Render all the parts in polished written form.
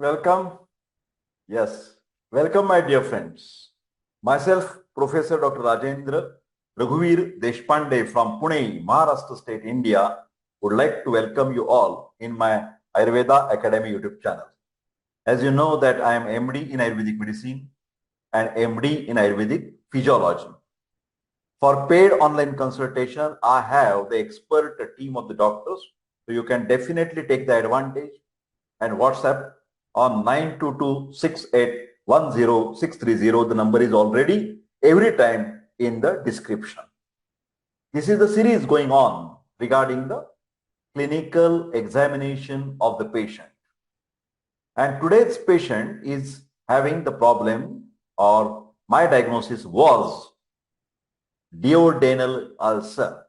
Welcome. Yes. Welcome, my dear friends. Myself, Professor Dr. Rajendra Raghuveer Deshpande from Pune, Maharashtra State, India, would like to welcome you all in my Ayurveda Academy YouTube channel. As you know that I am MD in Ayurvedic medicine and MD in Ayurvedic physiology. For paid online consultation, I have the expert team of the doctors, so you can definitely take the advantage and WhatsApp on 922-6810-630. The number is already every time in the description. This is the series going on regarding the clinical examination of the patient. And today's patient is having the problem, or my diagnosis was duodenal ulcer.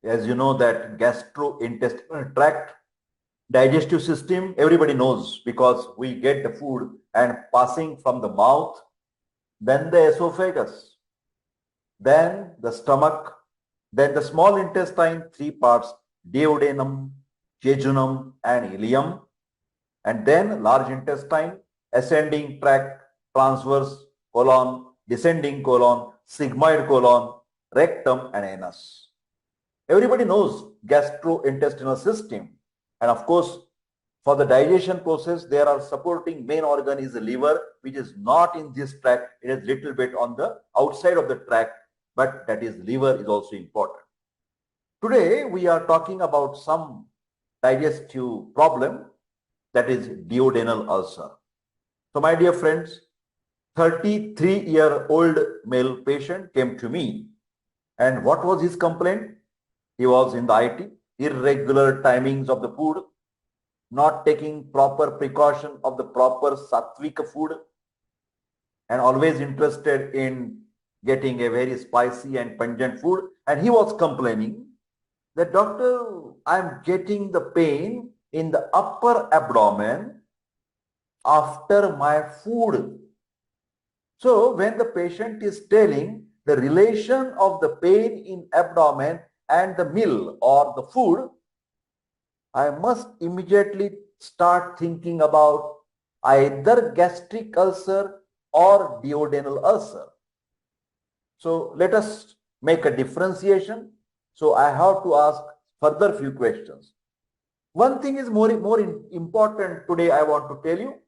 As you know that gastrointestinal tract, digestive system, everybody knows because we get the food and passing from the mouth, then the esophagus, then the stomach, then the small intestine, three parts, duodenum, jejunum, and ileum, and then large intestine, ascending tract, transverse colon, descending colon, sigmoid colon, rectum, and anus. Everybody knows gastrointestinal system. And of course, for the digestion process, there are supporting main organ is the liver, which is not in this tract. It is little bit on the outside of the tract, but that is liver is also important. Today, we are talking about some digestive problem, that is duodenal ulcer. So my dear friends, 33-year-old male patient came to me. And what was his complaint? He was in the IT, irregular timings of the food, not taking proper precaution of the proper sattvic food, and always interested in getting a very spicy and pungent food. And he was complaining that, doctor, I'm getting the pain in the upper abdomen after my food. So when the patient is telling the relation of the pain in abdomen and the meal or the food, I must immediately start thinking about either gastric ulcer or duodenal ulcer. So let us make a differentiation. So I have to ask further few questions. One thing is more important today I want to tell you,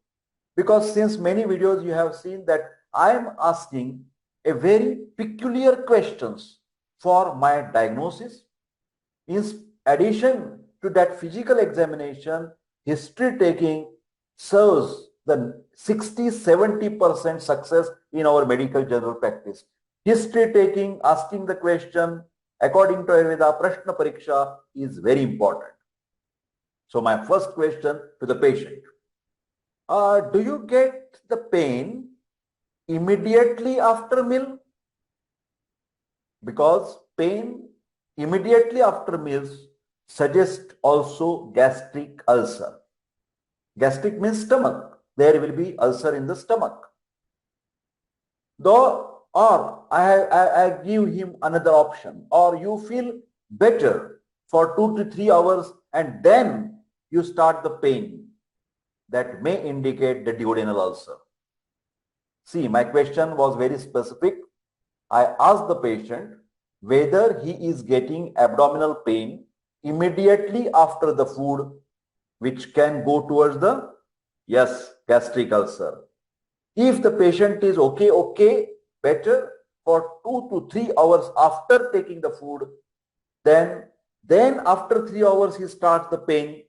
because since many videos you have seen that I am asking a very peculiar questions for my diagnosis. In addition to that physical examination, history taking serves the 60-70% success in our medical general practice. History taking, asking the question according to Ayurveda, Prashna Pariksha is very important. So my first question to the patient, do you get the pain immediately after meal? Because pain immediately after meals suggests also gastric ulcer. Gastric means stomach. There will be ulcer in the stomach. Though, or I give him another option, or you feel better for 2 to 3 hours and then you start the pain. That may indicate the duodenal ulcer. See, my question was very specific. I asked the patient whether he is getting abdominal pain immediately after the food, which can go towards the, yes, gastric ulcer. If the patient is okay, better for 2 to 3 hours after taking the food, then after 3 hours he starts the pain,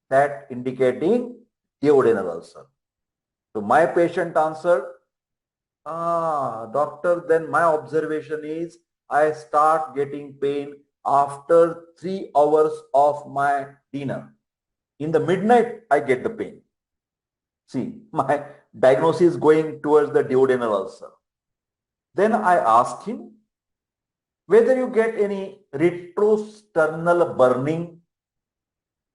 that indicating duodenal ulcer. So my patient answered, doctor, then my observation is I start getting pain after 3 hours of my dinner. In the midnight, I get the pain. See, my diagnosis is going towards the duodenal ulcer. Then I asked him whether you get any retrosternal burning.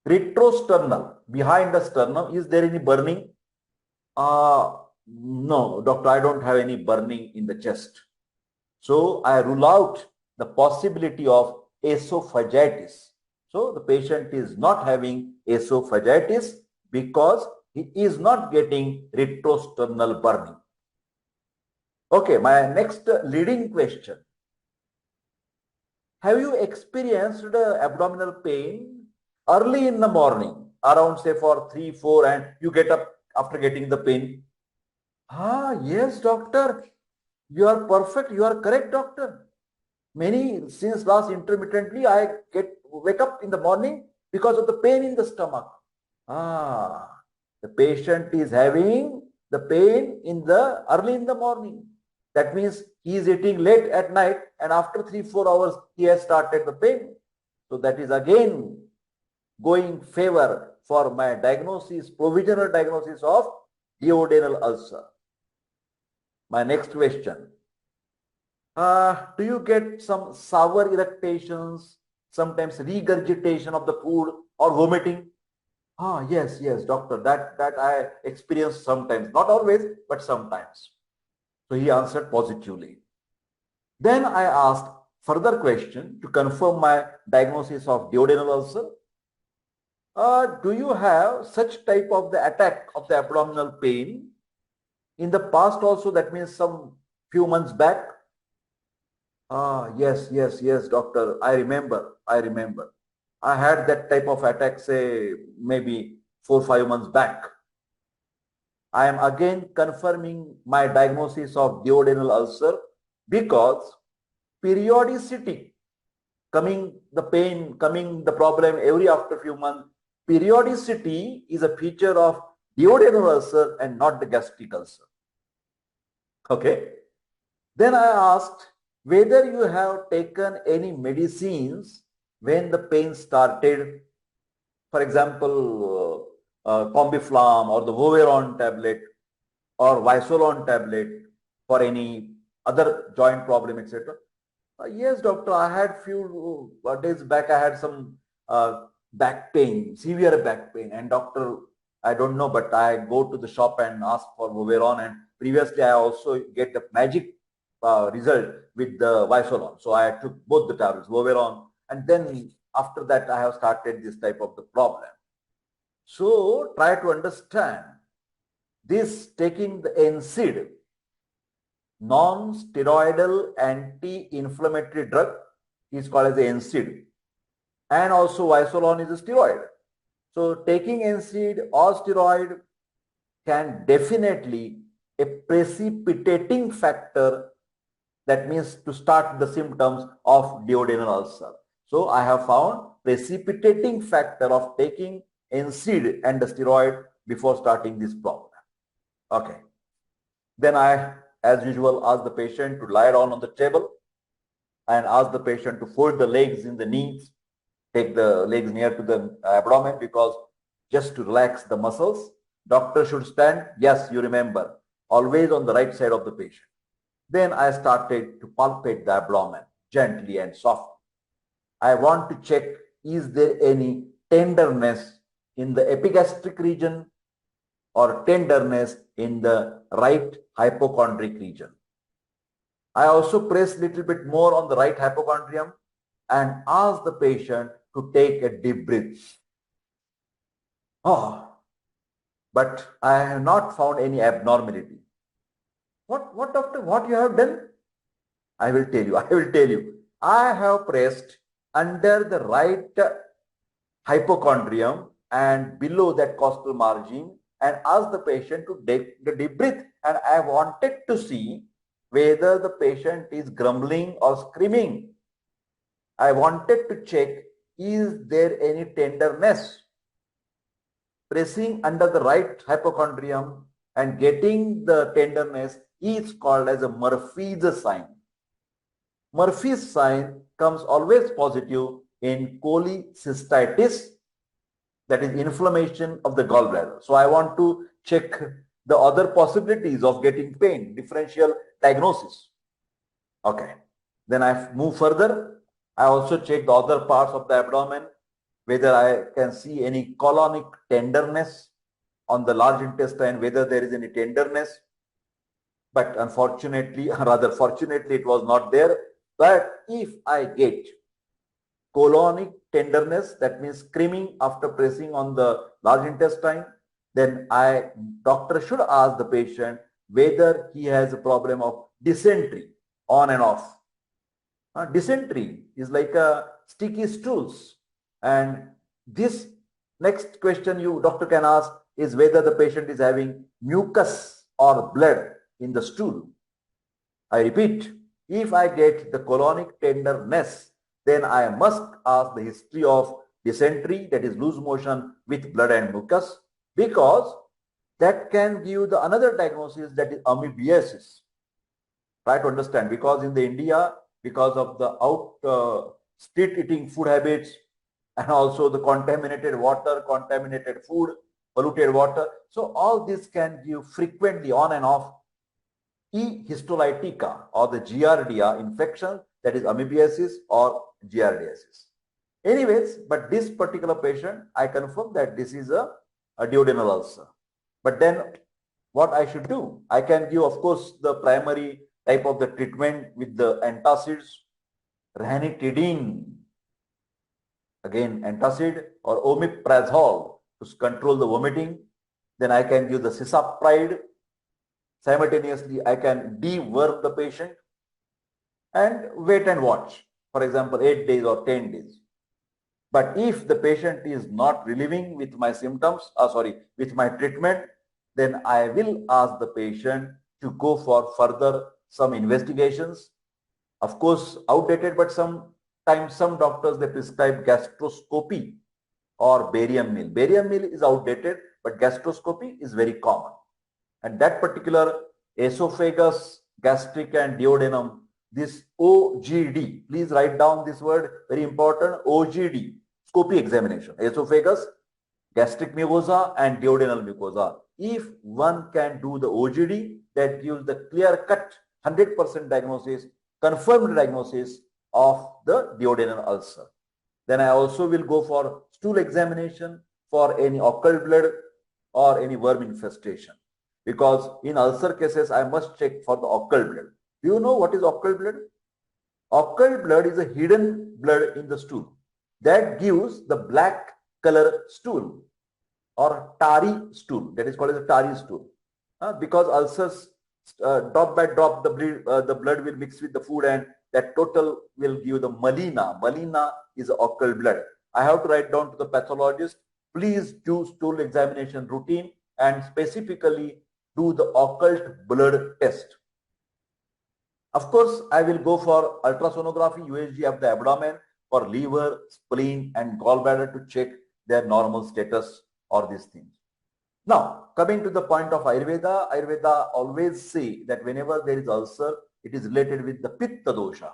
Retrosternal, behind the sternum, is there any burning? No, doctor, I don't have any burning in the chest. So I rule out the possibility of esophagitis. So the patient is not having esophagitis because He is not getting retrosternal burning. Okay, my next leading question. Have you experienced abdominal pain early in the morning, around say for 3, 4, and you get up after getting the pain? Yes, doctor. You are perfect. You are correct, doctor. Since last intermittently, I wake up in the morning because of the pain in the stomach. The patient is having the pain early in the morning. That means he is eating late at night, and after 3, 4 hours, he has started the pain. So that is again going favor for my diagnosis, provisional diagnosis of duodenal ulcer. My next question. Do you get some sour irritations, sometimes regurgitation of the food or vomiting? Yes, doctor. That I experience sometimes, not always, but sometimes. So he answered positively. Then I asked further question to confirm my diagnosis of duodenal ulcer. Do you have such type of the attack of the abdominal pain in the past also? That means some few months back. Yes, doctor. I remember. I had that type of attack, say, maybe 4, 5 months back. I am again confirming my diagnosis of duodenal ulcer because periodicity, the problem every after few months, periodicity is a feature of duodenal ulcer and not the gastric ulcer. Okay. Then I asked whether you have taken any medicines when the pain started, for example, Combiflam or the Voveron tablet or Visolon tablet for any other joint problem, etc. Yes, doctor, I had few days back, I had some back pain, severe back pain, and doctor, I don't know, but I go to the shop and ask for Voveron, and previously I also get the magic result with the Visolon. So I took both the tablets, Voveron, and then after that I have started this type of the problem. So try to understand this, taking the NSAID, non-steroidal anti-inflammatory drug, is called as the NSAID, and also Visolon is a steroid. So taking NSAID or steroid can definitely a precipitating factor, that means to start the symptoms of duodenal ulcer. So I have found precipitating factor of taking NSAID and the steroid before starting this problem. Okay. Then I, as usual, ask the patient to lie down on the table and ask the patient to fold the legs in the knees, take the legs near to the abdomen, because just to relax the muscles. Doctor should stand, yes, you remember, always on the right side of the patient. Then I started to palpate the abdomen gently and softly. I want to check, is there any tenderness in the epigastric region or tenderness in the right hypochondric region. I also press little bit more on the right hypochondrium and ask the patient to take a deep breath. But I have not found any abnormality. What doctor, what you have done? I will tell you. I have pressed under the right hypochondrium and below that costal margin and asked the patient to take the deep breath, and I wanted to see whether the patient is grumbling or screaming. I wanted to check, is there any tenderness? Pressing under the right hypochondrium and getting the tenderness is called as a Murphy's sign. Murphy's sign comes always positive in cholecystitis, that is inflammation of the gallbladder. So I want to check the other possibilities of getting pain, differential diagnosis. Okay. Then I move further. I also check the other parts of the abdomen, whether I can see any colonic tenderness on the large intestine, whether there is any tenderness. But unfortunately, rather fortunately, it was not there. But if I get colonic tenderness, that means screaming after pressing on the large intestine, then doctor should ask the patient whether he has a problem of dysentery on and off. Dysentery is like a sticky stools, and this next question you doctor can ask is whether the patient is having mucus or blood in the stool. I repeat, if I get the colonic tenderness, then I must ask the history of dysentery, that is loose motion with blood and mucus, because that can give the another diagnosis, that is amoebiasis. Try to understand, because in the India, because of the street eating food habits, and also the contaminated water, contaminated food, polluted water. So all this can give frequently on and off E. histolytica or the Giardia infection, that is amoebiasis or giardiasis. Anyways, but this particular patient, I confirm that this is a duodenal ulcer. But then what I should do? I can give, of course, the primary type of the treatment with the antacids, ranitidine, again antacid, or omeprazole to control the vomiting. Then I can give the cisapride. Simultaneously, I can deworm the patient and wait and watch. For example, 8 days or 10 days. But if the patient is not relieving with my symptoms, with my treatment, then I will ask the patient to go for further some investigations. Of course, outdated, but sometimes some doctors, they prescribe gastroscopy or barium meal. Barium meal is outdated, but gastroscopy is very common. And that particular esophagus, gastric and duodenum, this OGD, please write down this word, very important, OGD, scopy examination, esophagus, gastric mucosa and duodenal mucosa. If one can do the OGD, that gives the clear-cut 100% diagnosis, confirmed diagnosis of the duodenal ulcer. Then I also will go for stool examination for any occult blood or any worm infestation. Because in ulcer cases, I must check for the occult blood. Do you know what is occult blood? Occult blood is a hidden blood in the stool that gives the black color stool or tarry stool. That is called as a tarry stool. Because ulcers, drop by drop, the blood will mix with the food, and that total will give the melena. Melena is occult blood. I have to write down to the pathologist, please do stool examination routine and specifically do the occult blood test. Of course, I will go for ultrasonography, USG of the abdomen for liver, spleen and gallbladder to check their normal status or these things. Now, coming to the point of Ayurveda, Ayurveda always say that whenever there is ulcer, it is related with the Pitta dosha.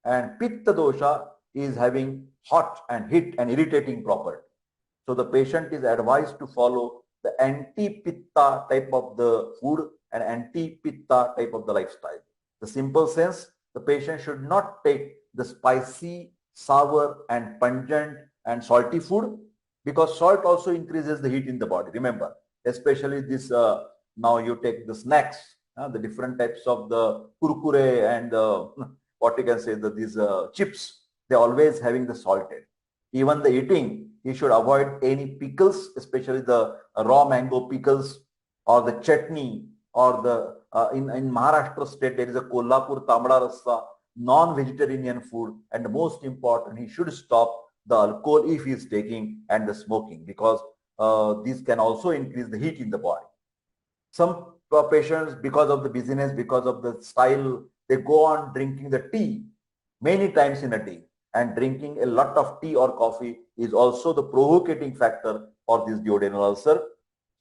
And Pitta dosha is having hot and heat and irritating property. So the patient is advised to follow the anti-Pitta type of the food and anti-Pitta type of the lifestyle. The simple sense, the patient should not take the spicy, sour and pungent and salty food, because salt also increases the heat in the body. Remember, especially this, now you take the snacks, the different types of the kurkure and what you can say, these chips, they're always having the salted. Even the eating, you should avoid any pickles, especially the raw mango pickles or the chutney, or the in Maharashtra state there is a Kolhapur Tamda Rassa, non-vegetarian food, and most important, he should stop the alcohol if he is taking and the smoking, because these can also increase the heat in the body. Some patients, because of the busyness, because of the style, they go on drinking the tea many times in a day, and drinking a lot of tea or coffee is also the provocating factor for this duodenal ulcer.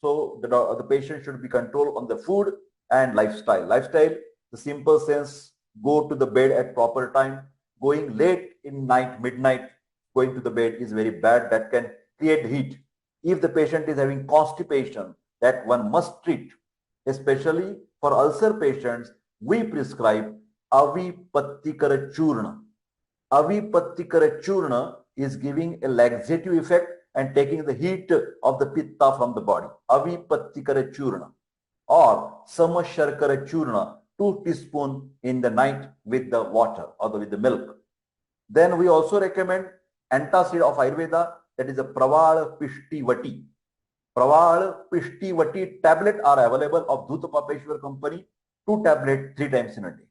So the patient should be controlled on the food and lifestyle. Lifestyle, the simple sense, go to the bed at proper time. Going late in night, midnight, going to the bed is very bad. That can create heat. If the patient is having constipation, that one must treat. Especially for ulcer patients, we prescribe Avipattikara Churna. Avipattikara Churna is giving a laxative effect and taking the heat of the pitta from the body. Avipattikara Churna or Samasharkara Churna, 2 teaspoons in the night with the water or with the milk. Then we also recommend antacid of Ayurveda, that is a Pravala Pishti Vati. Praval Pishtivati tablet are available of Dhutapapeshwar company, 2 tablets 3 times in a day.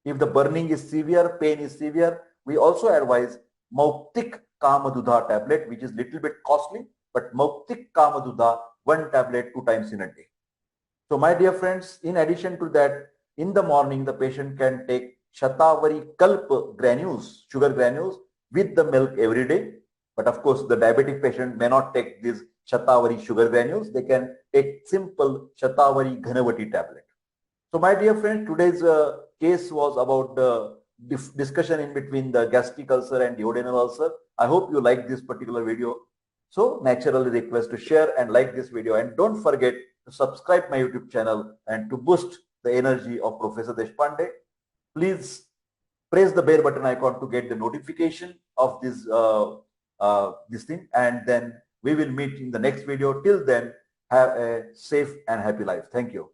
If the burning is severe, pain is severe, we also advise Mauktik Kamadudha tablet, which is little bit costly, but Mauktik Kamadudha 1 tablet 2 times in a day. So my dear friends, in addition to that, in the morning, the patient can take Shatavari Kalp granules, sugar granules with the milk every day. But of course, the diabetic patient may not take these Shatavari sugar granules. They can take simple Shatavari Ghanavati tablet. So my dear friends, today's case was about the discussion in between the gastric ulcer and duodenal ulcer. I hope you like this particular video. So naturally request to share and like this video, and don't forget to subscribe my YouTube channel and to boost the energy of Professor Deshpande. Please press the bell button icon to get the notification of this thing, and then we will meet in the next video. Till then, have a safe and happy life. Thank you.